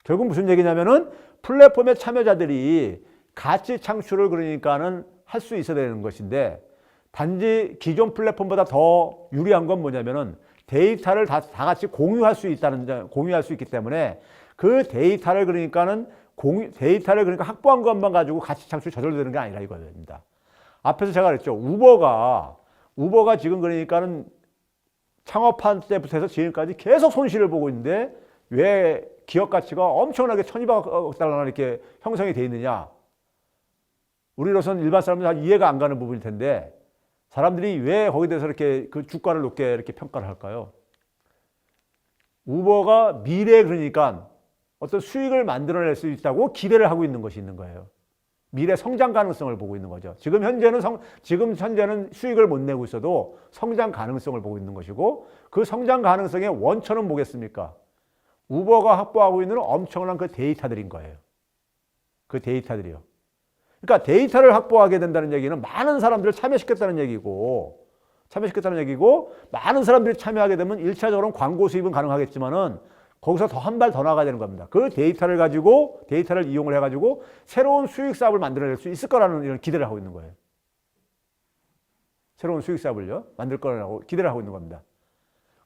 결국 무슨 얘기냐면은 플랫폼의 참여자들이 가치 창출을 그러니까는 할 수 있어야 되는 것인데, 단지 기존 플랫폼보다 더 유리한 건 뭐냐면은 데이터를 다 같이 공유할 수 있기 때문에 그 데이터를 그러니까는 데이터를 그러니까 확보한 것만 가지고 가치 창출이 저절로 되는 게 아니라 이거입니다. 앞에서 제가 그랬죠. 우버가 지금 그러니까는 창업한 때부터 해서 지금까지 계속 손실을 보고 있는데 왜 기업 가치가 엄청나게 1200억 달러나 이렇게 형성이 돼 있느냐. 우리로서는 일반 사람들이 다 이해가 안 가는 부분일 텐데 사람들이 왜 거기에 대해서 이렇게 그 주가를 높게 이렇게 평가를 할까요? 우버가 미래에 그러니까 어떤 수익을 만들어낼 수 있다고 기대를 하고 있는 것이 있는 거예요. 미래 성장 가능성을 보고 있는 거죠. 지금 현재는 수익을 못 내고 있어도 성장 가능성을 보고 있는 것이고, 그 성장 가능성의 원천은 뭐겠습니까? 우버가 확보하고 있는 엄청난 그 데이터들인 거예요. 그 데이터들이요. 그러니까 데이터를 확보하게 된다는 얘기는 많은 사람들을 참여시켰다는 얘기고, 많은 사람들이 참여하게 되면 1차적으로는 광고 수입은 가능하겠지만은 거기서 더 한 발 더 나가야 되는 겁니다. 그 데이터를 이용을 해가지고 새로운 수익 사업을 만들어낼 수 있을 거라는 이런 기대를 하고 있는 거예요. 새로운 수익 사업을요, 만들 거라고 기대를 하고 있는 겁니다.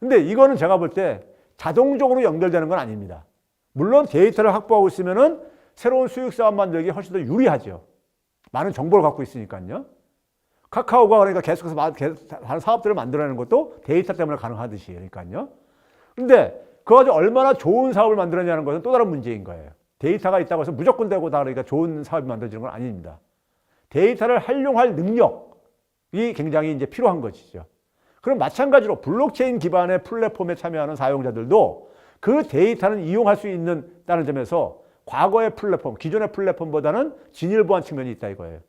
근데 이거는 제가 볼 때 자동적으로 연결되는 건 아닙니다. 물론 데이터를 확보하고 있으면은 새로운 수익 사업 만들기 훨씬 더 유리하죠. 많은 정보를 갖고 있으니까요. 카카오가 그러니까 계속해서 다른 사업들을 만들어내는 것도 데이터 때문에 가능하듯이, 그러니까요. 근데 그거 가지고 얼마나 좋은 사업을 만들어내냐는 것은 또 다른 문제인 거예요. 데이터가 있다고 해서 무조건 되고 다 그러니까 좋은 사업이 만들어지는 건 아닙니다. 데이터를 활용할 능력이 굉장히 이제 필요한 것이죠. 그럼 마찬가지로 블록체인 기반의 플랫폼에 참여하는 사용자들도 그 데이터는 이용할 수 있다는 점에서 과거의 플랫폼, 기존의 플랫폼보다는 진일보한 측면이 있다 이거예요.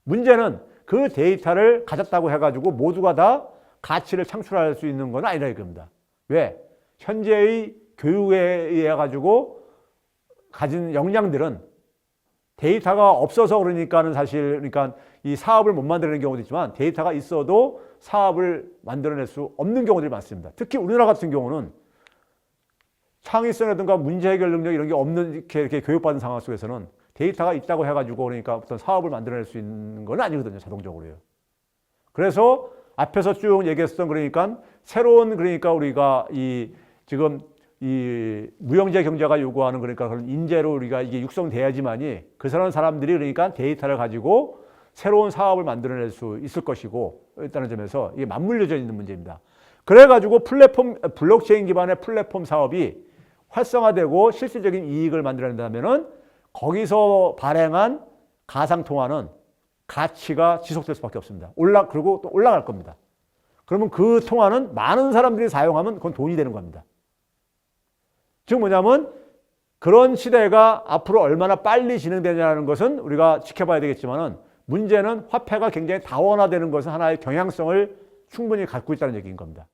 문제는 그 데이터를 가졌다고 해가지고 모두가 다 가치를 창출할 수 있는 건 아니라 이겁니다. 왜? 현재의 교육에 의해 가지고 가진 역량들은 데이터가 없어서 그러니까는 사실 그러니까 이 사업을 못 만들어내는 경우도 있지만 데이터가 있어도 사업을 만들어낼 수 없는 경우들이 많습니다. 특히 우리나라 같은 경우는 창의성이라든가 문제 해결 능력 이런 게 없는 이렇게 교육받은 상황 속에서는 데이터가 있다고 해가지고 그러니까 어떤 사업을 만들어낼 수 있는 건 아니거든요, 자동적으로요. 그래서 앞에서 쭉 얘기했던 그러니까 새로운 그러니까 우리가 지금 이 무형제 경제가 요구하는 그러니까 그런 인재로 우리가 이게 육성돼야지만이 그 사람들이 그러니까 데이터를 가지고 새로운 사업을 만들어낼 수 있을 것이고 있다는 점에서 이게 맞물려져 있는 문제입니다. 그래가지고 블록체인 기반의 플랫폼 사업이 활성화되고 실질적인 이익을 만들어낸다면은 거기서 발행한 가상통화는 가치가 지속될 수밖에 없습니다. 그리고 또 올라갈 겁니다. 그러면 그 통화는 많은 사람들이 사용하면 그건 돈이 되는 겁니다. 즉 뭐냐면 그런 시대가 앞으로 얼마나 빨리 진행되냐는 것은 우리가 지켜봐야 되겠지만은 문제는 화폐가 굉장히 다원화되는 것은 하나의 경향성을 충분히 갖고 있다는 얘기인 겁니다.